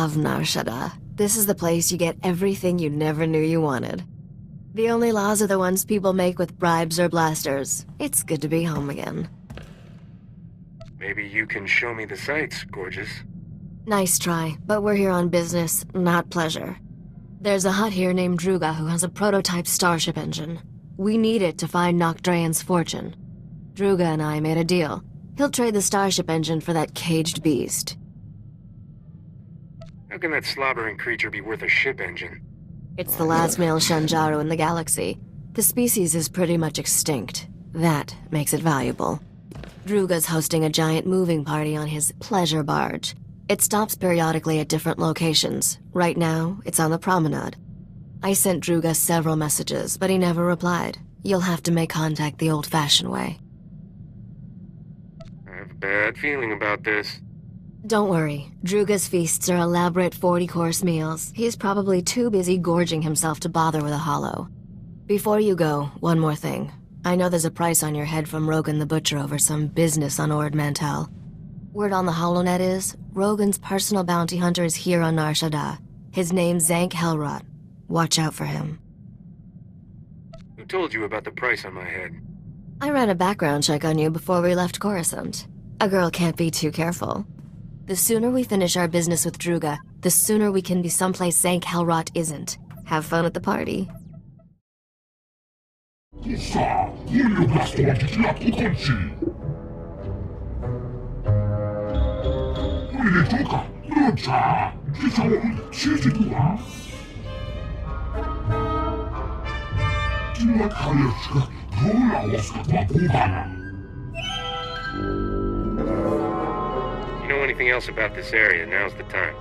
love Nar Shaddaa. This is the place you get everything you never knew you wanted. The only laws are the ones people make with bribes or blasters. It's good to be home again. Maybe you can show me the sights, gorgeous. Nice try, but we're here on business, not pleasure. There's a hut here named Druga who has a prototype starship engine. We need it to find Nocdrayan's fortune. Druga and I made a deal. He'll trade the starship engine for that caged beast. How can that slobbering creature be worth a ship engine? It's the last male Shanjaru in the galaxy. The species is pretty much extinct. That makes it valuable. Druga's hosting a giant moving party on his pleasure barge. It stops periodically at different locations. Right now, it's on the promenade. I sent Druga several messages, but he never replied. You'll have to make contact the old-fashioned way. I have a bad feeling about this. Don't worry. Druga's feasts are elaborate 40-course meals. He's probably too busy gorging himself to bother with a hollow. Before you go, one more thing. I know there's a price on your head from Rogan the Butcher over some business on Ord Mantell. Word on the HoloNet is, Rogan's personal bounty hunter is here on Nar Shaddaa. His name's Zank Helrot. Watch out for him. Who told you about the price on my head? I ran a background check on you before we left Coruscant. A girl can't be too careful. The sooner we finish our business with Druga, the sooner we can be someplace Zank Helrot isn't. Have fun at the party. You know anything else about this area, now's the time.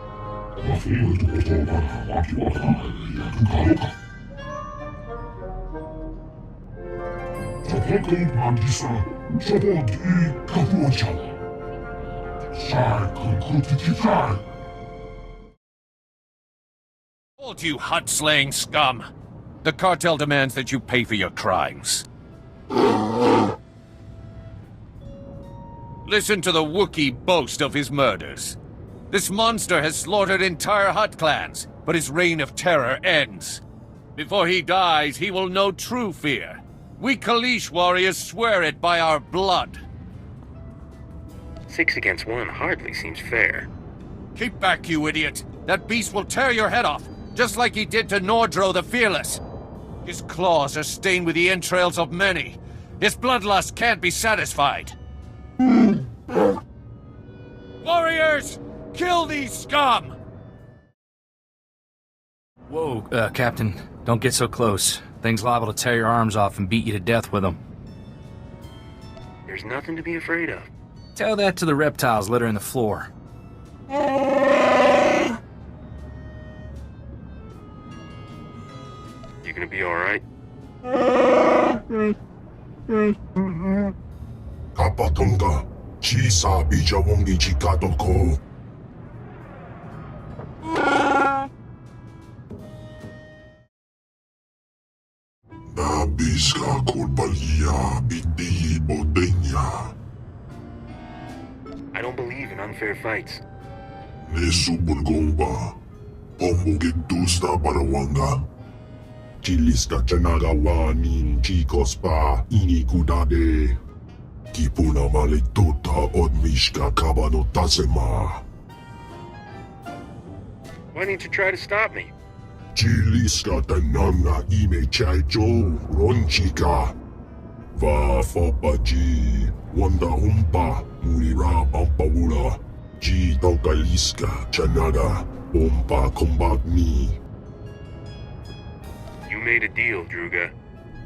Hold you hut-slaying scum! The cartel demands that you pay for your crimes. Listen to the Wookiee boast of his murders. This monster has slaughtered entire Hutt clans, but his reign of terror ends. Before he dies, he will know true fear. We Kaleesh warriors swear it by our blood. 6 against 1 hardly seems fair. Keep back, you idiot! That beast will tear your head off, just like he did to Nordro the Fearless. His claws are stained with the entrails of many. His bloodlust can't be satisfied. Warriors! Kill these scum! Whoa, Captain. Don't get so close. Thing's liable to tear your arms off and beat you to death with them. There's nothing to be afraid of. Tell that to the reptiles littering the floor. You gonna be alright? Kapatonga, Chisa Bijawongi Chikatoko. Nabiska Kulbalia Biti Bodenya. I don't believe in unfair fights. Nesubulgomba, Pombugidusta Parawanga. Chiliska Chanagawani, Chikospa, Inikudade. Kipuna Maletota Odmishka Kabano Tasema. Why didn't you try to stop me? Chiliska Tananga Ime Chaicho, Ronchika. Va Fopaji, Wanda Humpa, Murira Pampawula. Ji Tokaliska, Chanaga, Ompa Combat Me. You made a deal, Druga.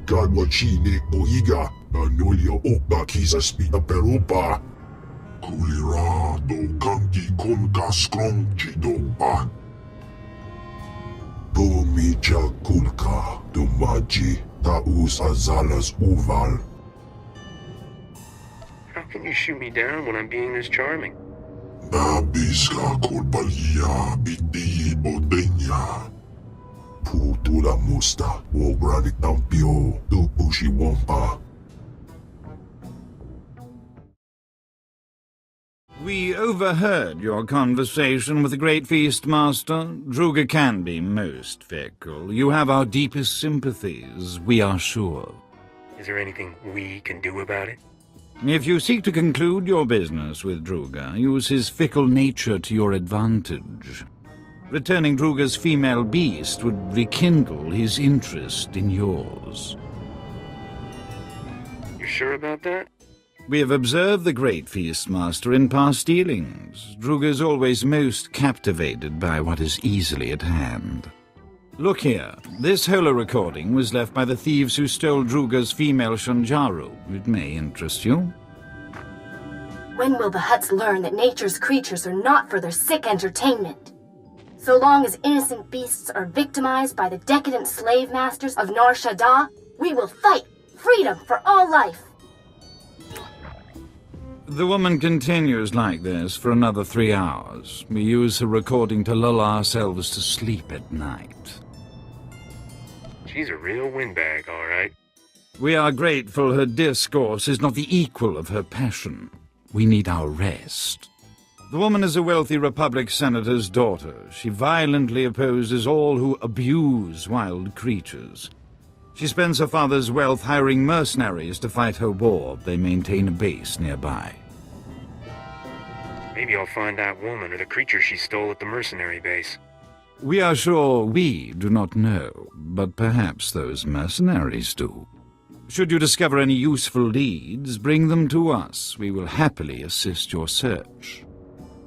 Gadwachine Oiga, Anolio Oka Kisa Spita Perupa. Kulira do Kanki Konka Strong Chidopa. Domicha Kulka, Domaji, Taus Azalas Uval. How can you shoot me down when I'm being this charming? Nabiska Kulbalia Biti Bodenya. Putula Musta, Wobrani Tampio, Dupushi Wampa. We owe overheard your conversation with the Great Feast Master. Druga can be most fickle. You have our deepest sympathies, we are sure. Is there anything we can do about it? If you seek to conclude your business with Druga, use his fickle nature to your advantage. Returning Druga's female beast would rekindle his interest in yours. You sure about that? We have observed the Great Feast Master in past dealings. Druga is always most captivated by what is easily at hand. Look here. This holo recording was left by the thieves who stole Druga's female Shanjaru. It may interest you. When will the Hutts learn that nature's creatures are not for their sick entertainment? So long as innocent beasts are victimized by the decadent slave masters of Nar Shaddaa, we will fight freedom for all life. The woman continues like this for another 3 hours. We use her recording to lull ourselves to sleep at night. She's a real windbag, all right. We are grateful her discourse is not the equal of her passion. We need our rest. The woman is a wealthy Republic senator's daughter. She violently opposes all who abuse wild creatures. She spends her father's wealth hiring mercenaries to fight her war. They maintain a base nearby. Maybe I'll find that woman or the creature she stole at the mercenary base. We are sure we do not know, but perhaps those mercenaries do. Should you discover any useful leads, bring them to us. We will happily assist your search.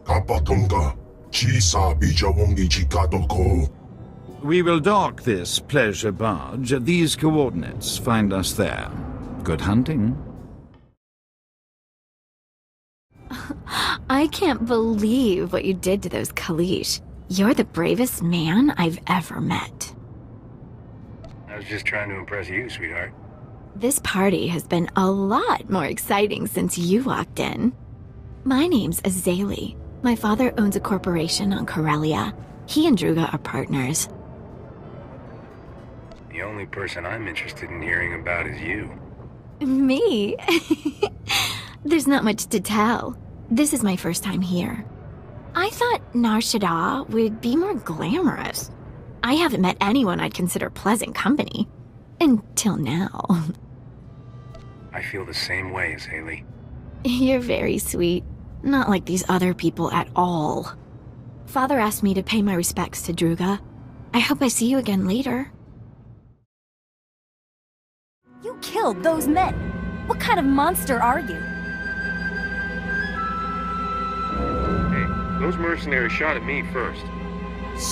Kapatunga, Chisa Bijawongi Chikadoko. We will dock this pleasure barge at these coordinates. Find us there. Good hunting. I can't believe what you did to those Kalish. You're the bravest man I've ever met. I was just trying to impress you, sweetheart. This party has been a lot more exciting since you walked in. My name's Azalea. My father owns a corporation on Corellia. He and Druga are partners. The only person I'm interested in hearing about is you. Me? There's not much to tell. This is my first time here. I thought Nar Shaddaa would be more glamorous. I haven't met anyone I'd consider pleasant company. Until now. I feel the same way, Azalea. You're very sweet. Not like these other people at all. Father asked me to pay my respects to Druga. I hope I see you again later. You killed those men! What kind of monster are you? Hey, those mercenaries shot at me first.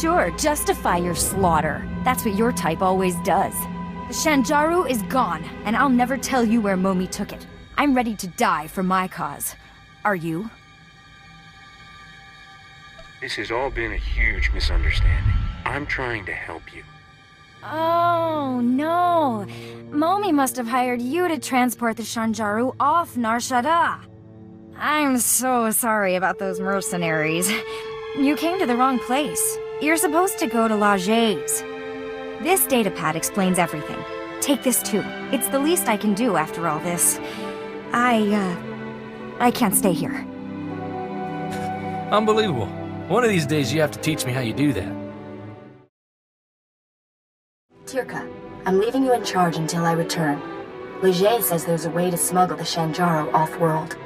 Sure, justify your slaughter. That's what your type always does. The Shanjaru is gone, and I'll never tell you where Momi took it. I'm ready to die for my cause. Are you? This has all been a huge misunderstanding. I'm trying to help you. Oh, no. Momi must have hired you to transport the Shanjaru off Nar Shaddaa. I'm so sorry about those mercenaries. You came to the wrong place. You're supposed to go to Laje's. This datapad explains everything. Take this too. It's the least I can do after all this. I can't stay here. Unbelievable. One of these days you have to teach me how you do that. Tirka, I'm leaving you in charge until I return. Leger says there's a way to smuggle the Shanjaru off-world.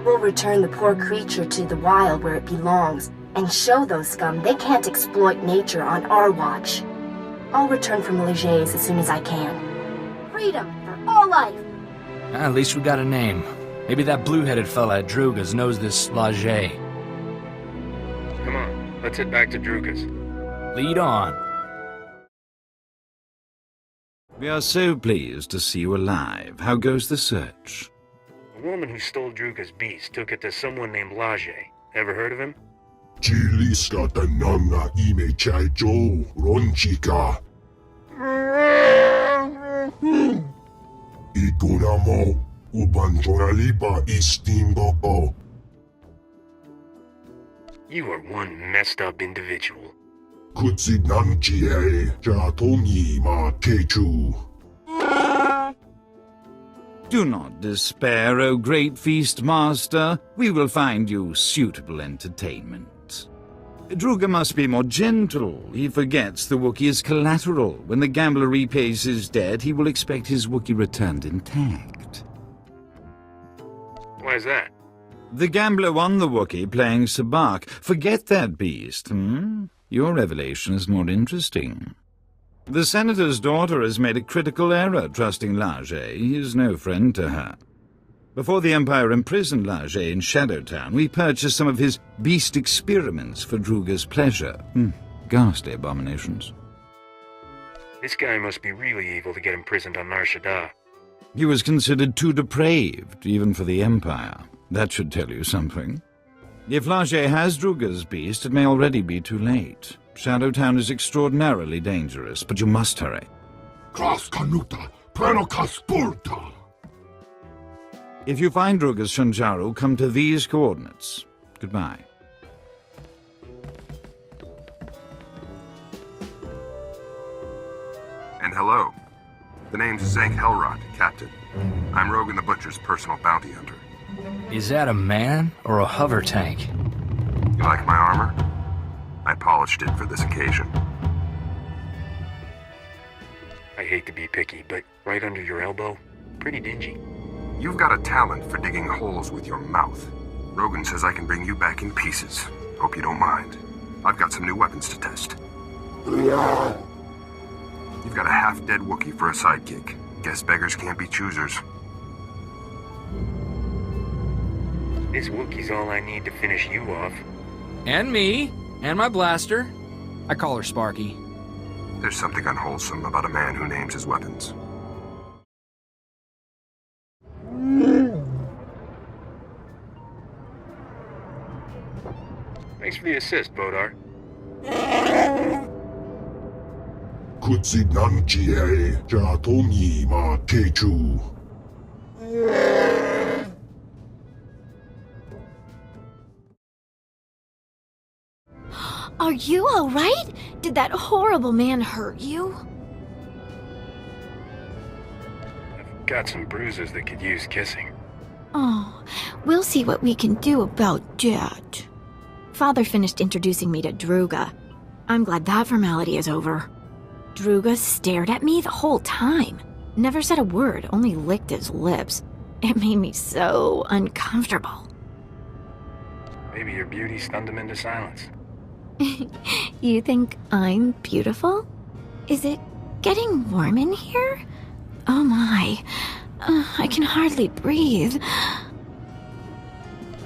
We'll return the poor creature to the wild where it belongs, and show those scum they can't exploit nature on our watch. I'll return from Leger's as soon as I can. Freedom for all life! At least we got a name. Maybe that blue-headed fella at Druga's knows this Laje. Come on, let's head back to Druga's. Lead on. We are so pleased to see you alive. How goes the search? The woman who stole Druga's beast took it to someone named Laje. Ever heard of him? Chiliska Tananga Ime Chaijo Ronchika. Ikunamo Ubanjoralipa Istimboko. You are one messed up individual. Kutsinamchie Jatomi Ma Techu. Do not despair, O great feast master. We will find you suitable entertainment. Druga must be more gentle. He forgets the Wookiee is collateral. When the gambler repays his debt, he will expect his Wookiee returned intact. Why is that? The gambler won the Wookiee playing Sabak. Forget that beast, Your revelation is more interesting. The Senator's daughter has made a critical error trusting Lajay. He is no friend to her. Before the Empire imprisoned Lajay in Shadowtown, we purchased some of his beast experiments for Druga's pleasure. Ghastly abominations. This guy must be really evil to get imprisoned on Nar Shaddaa. He was considered too depraved, even for the Empire. That should tell you something. If Lajay has Druga's beast, it may already be too late. Shadowtown is extraordinarily dangerous, but you must hurry. Kras kanuta, prenokas purta. If you find Druga's Shanjaru, come to these coordinates. Goodbye. And hello. The name's Zank Helrod, Captain. I'm Rogan the Butcher's personal bounty hunter. Is that a man or a hover tank? You like my armor? I polished it for this occasion. I hate to be picky, but right under your elbow, pretty dingy. You've got a talent for digging holes with your mouth. Rogan says I can bring you back in pieces. Hope you don't mind. I've got some new weapons to test. You've got a half-dead Wookiee for a sidekick. Guess beggars can't be choosers. This Wookiee's all I need to finish you off. And me. And my blaster. I call her Sparky. There's something unwholesome about a man who names his weapons. Thanks for the assist, Bodar. Kutsi namchie, jatongi ma techu. Are you all right? Did that horrible man hurt you? I've got some bruises that could use kissing. Oh, we'll see what we can do about that. Father finished introducing me to Druga. I'm glad that formality is over. Druga stared at me the whole time. Never said a word, only licked his lips. It made me so uncomfortable. Maybe your beauty stunned him into silence. You think I'm beautiful? Is it getting warm in here? Oh my. I can hardly breathe.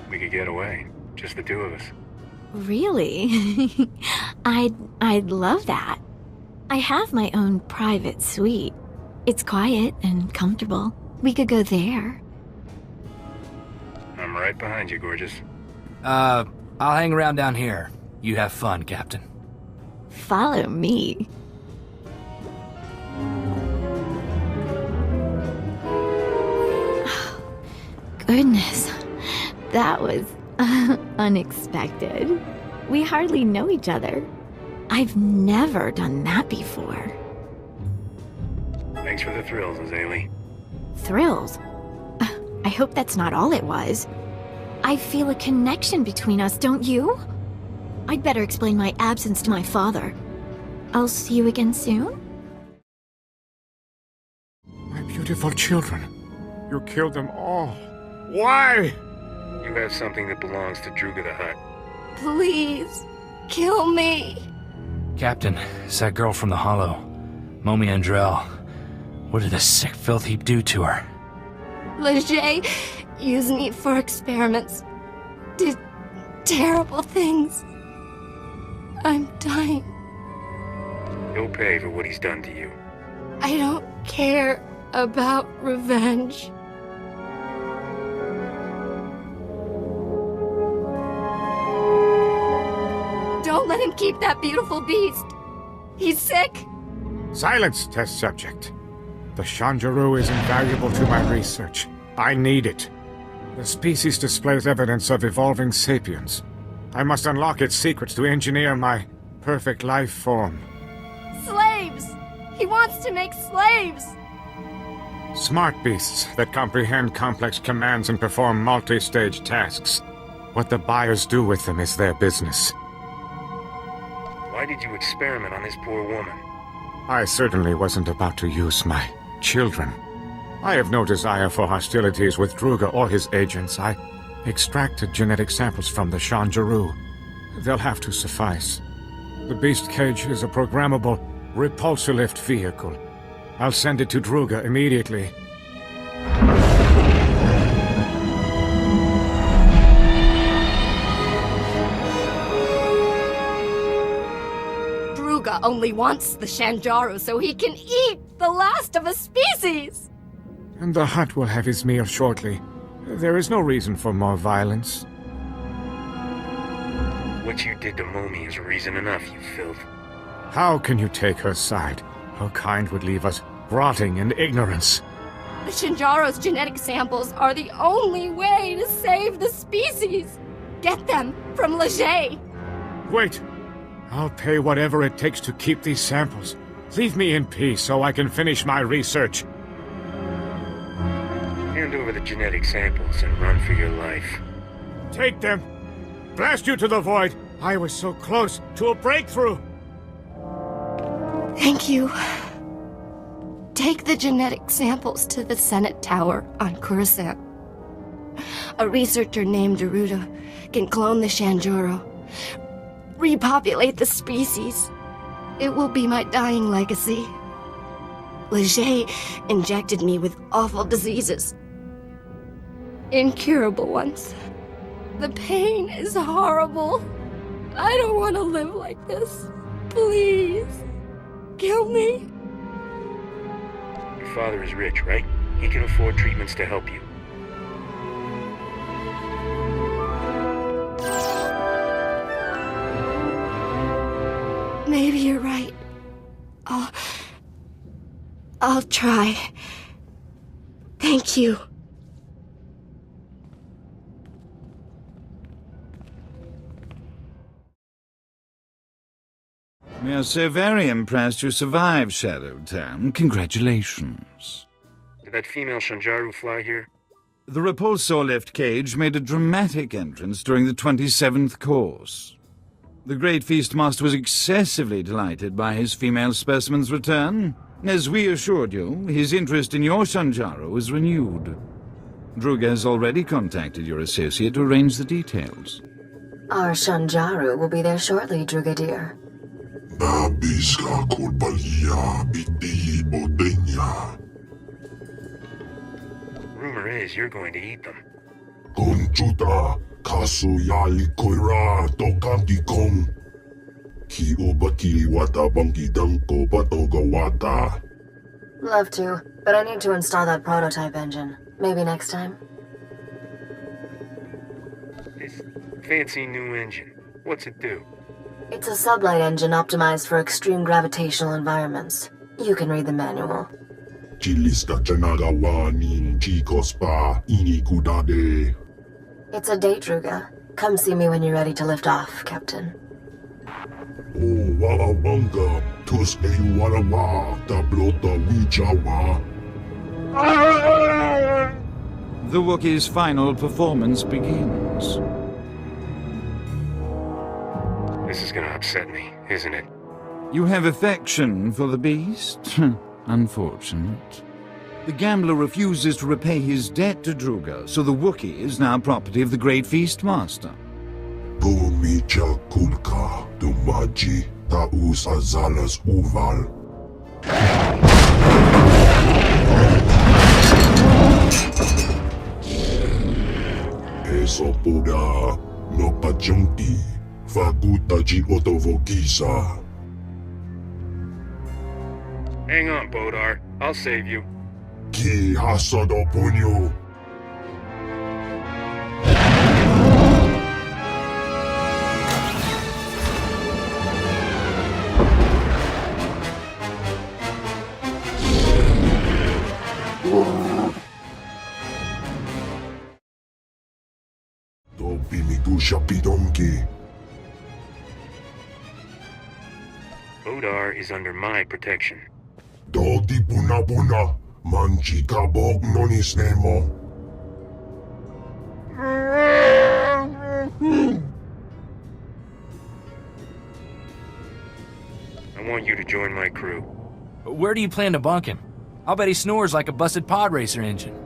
We could get away. Just the two of us. Really? I'd love that. I have my own private suite. It's quiet and comfortable. We could go there. I'm right behind you, gorgeous. I'll hang around down here. You have fun, Captain. Follow me. Goodness, that was unexpected. We hardly know each other. I've never done that before. Thanks for the thrills, Azalea. Thrills? I hope that's not all it was. I feel a connection between us, don't you? I'd better explain my absence to my father. I'll see you again soon? My beautiful children. You killed them all. Why? You have something that belongs to Druga the Hutt. Please, kill me. Captain, it's that girl from the Hollow. Momi Andrell. What did the sick filth heap do to her? Leger used me for experiments. Did terrible things. I'm dying. He'll pay for what he's done to you. I don't care about revenge. Don't let him keep that beautiful beast. He's sick. Silence, test subject. The Shanjaru is invaluable to my research. I need it. The species displays evidence of evolving sapiens. I must unlock its secrets to engineer my perfect life form. Slaves! He wants to make slaves! Smart beasts that comprehend complex commands and perform multi-stage tasks. What the buyers do with them is their business. Why did you experiment on this poor woman? I certainly wasn't about to use my children. I have no desire for hostilities with Druga or his agents. I extracted genetic samples from the Shanjaru. They'll have to suffice. The beast cage is a programmable repulsor-lift vehicle. I'll send it to Druga immediately. Druga only wants the Shanjaru so he can eat the last of a species! And the Hutt will have his meal shortly. There is no reason for more violence. What you did to Momi is reason enough, you filth. How can you take her side? Her kind would leave us rotting in ignorance. The Shinjaro's genetic samples are the only way to save the species! Get them from Leger! Wait! I'll pay whatever it takes to keep these samples. Leave me in peace so I can finish my research. Hand over the genetic samples and run for your life. Take them! Blast you to the void! I was so close to a breakthrough! Thank you. Take the genetic samples to the Senate Tower on Coruscant. A researcher named Daruda can clone the Shanjuro, repopulate the species. It will be my dying legacy. Leger injected me with awful diseases. Incurable ones. The pain is horrible. I don't want to live like this. Please. Kill me. Your father is rich, right? He can afford treatments to help you. Maybe you're right. I'll try. Thank you. We are so very impressed you survived Shadowtown. Congratulations. Did that female Shanjaru fly here? The repulsor lift cage made a dramatic entrance during the 27th course. The Great Feastmaster was excessively delighted by his female specimen's return. As we assured you, his interest in your Shanjaru is renewed. Druga has already contacted your associate to arrange the details. Our Shanjaru will be there shortly, Druga dear. Rumor is you're going to eat them. Conchuta, kasuyali koira, tokanti kong. Ki obakili wata bangi danko batoga wata. Love to, but I need to install that prototype engine. Maybe next time. This fancy new engine, what's it do? It's a sublight engine optimized for extreme gravitational environments. You can read the manual. Chilista chanagawani, chikospa, inikudade. It's a date, Druga. Come see me when you're ready to lift off, Captain. Oh, wawawanga, tuske warawa, tablota wichawa. The Wookiee's final performance begins. This is gonna upset me, isn't it? You have affection for the beast? Unfortunate. The gambler refuses to repay his debt to Druga, so the Wookiee is now property of the Great Feastmaster. Bumicha kulka, dumaji, taus azalas uval. Eso puda, no pajunti, fagutaji otovokisa. Hang on, Bodar. I'll save you. Ki hasado punyo. Bodar is under my protection. Dodi buna buna, Manji kabog nonis nemo. I want you to join my crew. Where do you plan to bunk him? I'll bet he snores like a busted pod racer engine.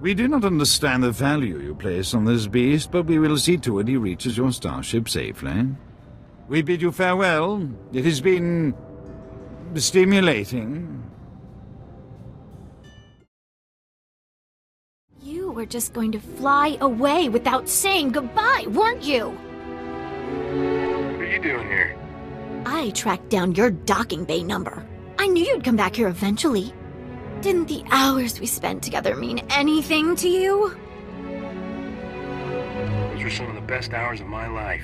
We do not understand the value you place on this beast, but we will see to it he reaches your starship safely. We bid you farewell. It has been stimulating. You were just going to fly away without saying goodbye, weren't you? What are you doing here? I tracked down your docking bay number. I knew you'd come back here eventually. Didn't the hours we spent together mean anything to you? Those were some of the best hours of my life.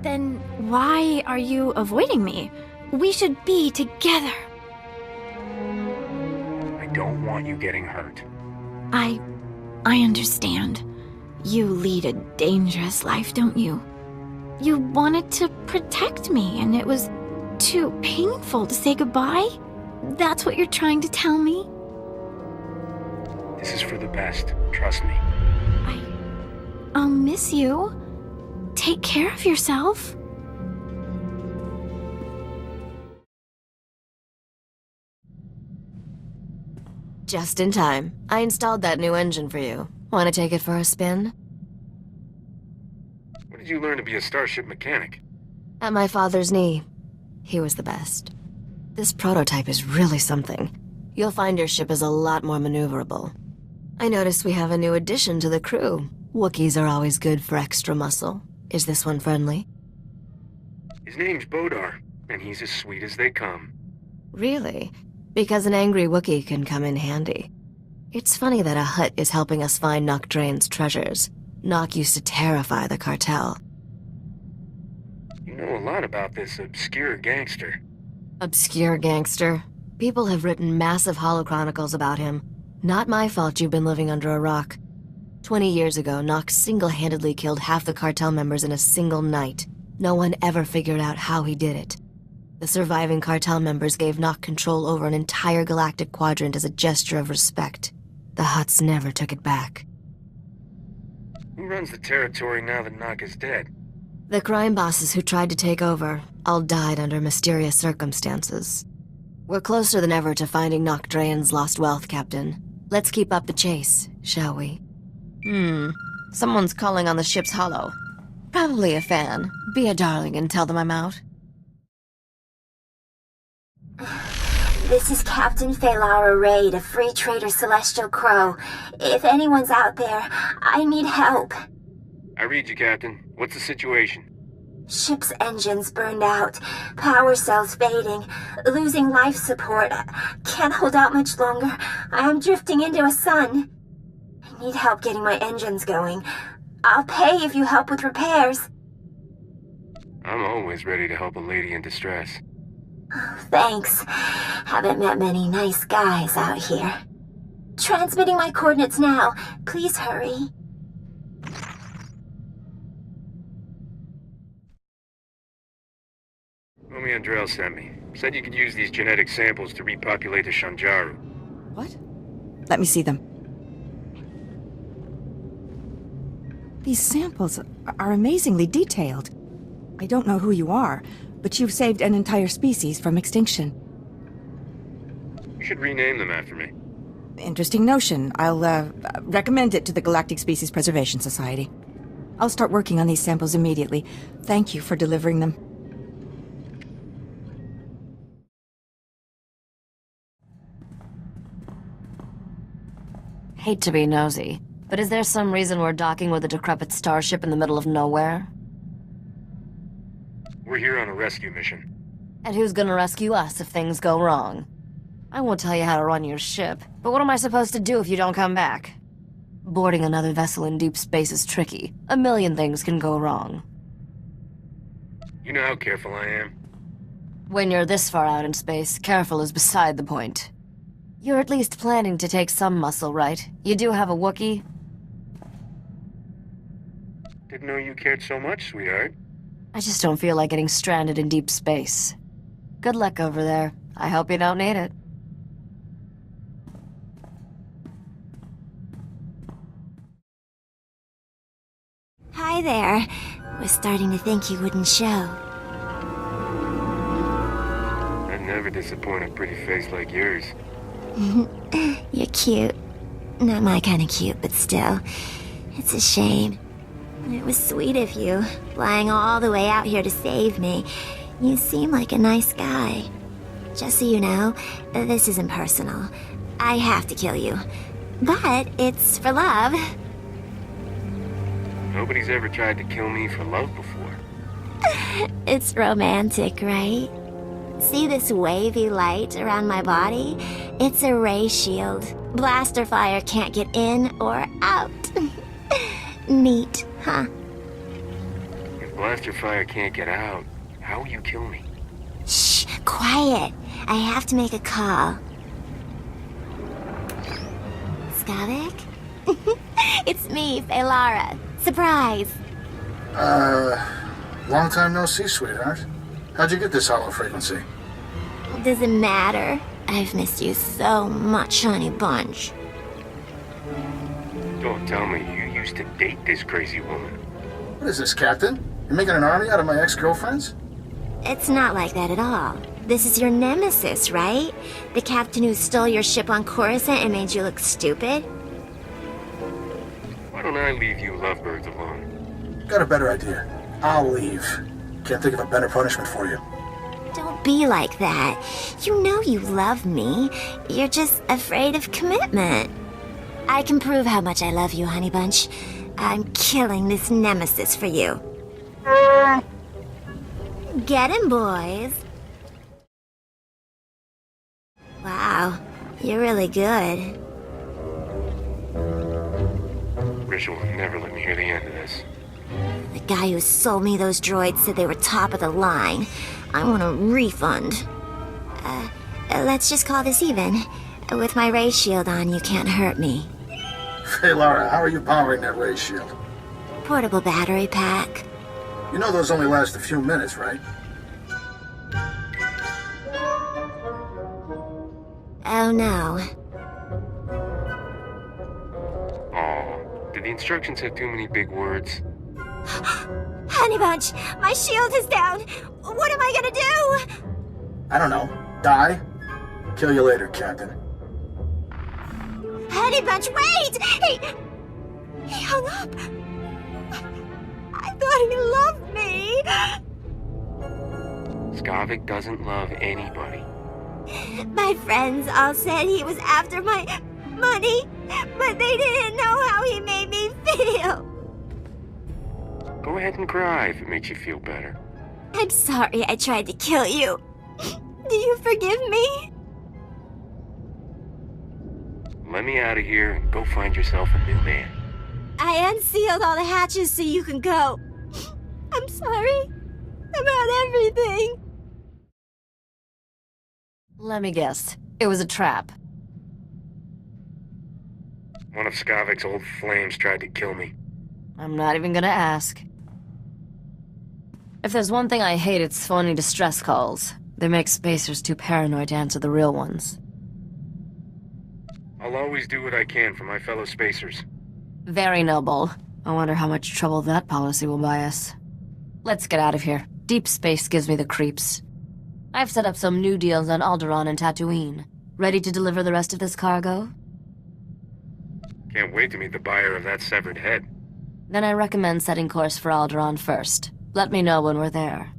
Then why are you avoiding me? We should be together. I don't want you getting hurt. I understand. You lead a dangerous life, don't you? You wanted to protect me, and it was too painful to say goodbye? That's what you're trying to tell me? This is for the best. Trust me. I'll miss you. Take care of yourself. Just in time. I installed that new engine for you. Want to take it for a spin? When did you learn to be a starship mechanic? At my father's knee. He was the best. This prototype is really something. You'll find your ship is a lot more maneuverable. I noticed we have a new addition to the crew. Wookiees are always good for extra muscle. Is this one friendly? His name's Bodar, and he's as sweet as they come. Really? Because an angry Wookiee can come in handy. It's funny that a Hutt is helping us find Nock Drain's treasures. Nock used to terrify the cartel. You know a lot about this obscure gangster. Obscure gangster? People have written massive holochronicles about him. Not my fault you've been living under a rock. 20 years ago, Nock single-handedly killed half the cartel members in a single night. No one ever figured out how he did it. The surviving cartel members gave Nock control over an entire galactic quadrant as a gesture of respect. The Hutts never took it back. Who runs the territory now that Nock is dead? The crime bosses who tried to take over all died under mysterious circumstances. We're closer than ever to finding Nock Drain's lost wealth, Captain. Let's keep up the chase, shall we? Someone's calling on the ship's holo. Probably a fan. Be a darling and tell them I'm out. This is Captain Phalara Raid of Free Trader Celestial Crow. If anyone's out there, I need help. I read you, Captain. What's the situation? Ship's engines burned out, power cells fading, losing life support. Can't hold out much longer. I am drifting into a sun. I need help getting my engines going. I'll pay if you help with repairs. I'm always ready to help a lady in distress. Thanks. Haven't met many nice guys out here. Transmitting my coordinates now. Please hurry. Romy Andrell sent me. Said you could use these genetic samples to repopulate the Shanjaru. What? Let me see them. These samples are amazingly detailed. I don't know who you are, but you've saved an entire species from extinction. You should rename them after me. Interesting notion. I'll, recommend it to the Galactic Species Preservation Society. I'll start working on these samples immediately. Thank you for delivering them. Hate to be nosy, but is there some reason we're docking with a decrepit starship in the middle of nowhere? We're here on a rescue mission. And who's gonna rescue us if things go wrong? I won't tell you how to run your ship, but what am I supposed to do if you don't come back? Boarding another vessel in deep space is tricky. A million things can go wrong. You know how careful I am. When you're this far out in space, careful is beside the point. You're at least planning to take some muscle, right? You do have a Wookiee? Didn't know you cared so much, sweetheart. I just don't feel like getting stranded in deep space. Good luck over there. I hope you don't need it. Hi there. Was starting to think you wouldn't show. I'd never disappoint a pretty face like yours. You're cute. Not my kind of cute, but still. It's a shame. It was sweet of you, flying all the way out here to save me. You seem like a nice guy. Just so you know, this isn't personal. I have to kill you. But it's for love. Nobody's ever tried to kill me for love before. It's romantic, right? See this wavy light around my body? It's a ray shield. Blaster fire can't get in or out. Neat, huh? If blaster fire can't get out, how will you kill me? Shh, quiet. I have to make a call. Skavik? It's me, Feylara. Surprise. Long time no see, sweetheart. How'd you get this hollow frequency? Does it matter? I've missed you so much, honey bunch. Don't tell me you used to date this crazy woman. What is this, Captain? You're making an army out of my ex-girlfriends? It's not like that at all. This is your nemesis, right? The captain who stole your ship on Coruscant and made you look stupid? Why don't I leave you lovebirds alone? Got a better idea. I'll leave. Can't think of a better punishment for you. Don't be like that. You know you love me. You're just afraid of commitment. I can prove how much I love you, honey bunch. I'm killing this nemesis for you. Get him, boys. Wow, you're really good. Rachel will never let me hear the end of this. The guy who sold me those droids said they were top of the line. I want a refund. Let's just call this even. With my ray shield on, you can't hurt me. Hey, Lara, how are you powering that ray shield? Portable battery pack. You know those only last a few minutes, right? Oh no. Aw, did the instructions have too many big words? Honey Bunch, my shield is down. What am I gonna do? I don't know. Die? Kill you later, Captain. Honey Bunch, wait! He hung up. I thought he loved me. Skavik doesn't love anybody. My friends all said he was after my money, but they didn't know how he made me feel. Go ahead and cry if it makes you feel better. I'm sorry I tried to kill you. Do you forgive me? Let me out of here and go find yourself a new man. I unsealed all the hatches so you can go. I'm sorry about everything. Let me guess. It was a trap. One of Skavik's old flames tried to kill me. I'm not even gonna ask. If there's one thing I hate, it's phony distress calls. They make spacers too paranoid to answer the real ones. I'll always do what I can for my fellow spacers. Very noble. I wonder how much trouble that policy will buy us. Let's get out of here. Deep space gives me the creeps. I've set up some new deals on Alderaan and Tatooine. Ready to deliver the rest of this cargo? Can't wait to meet the buyer of that severed head. Then I recommend setting course for Alderaan first. Let me know when we're there.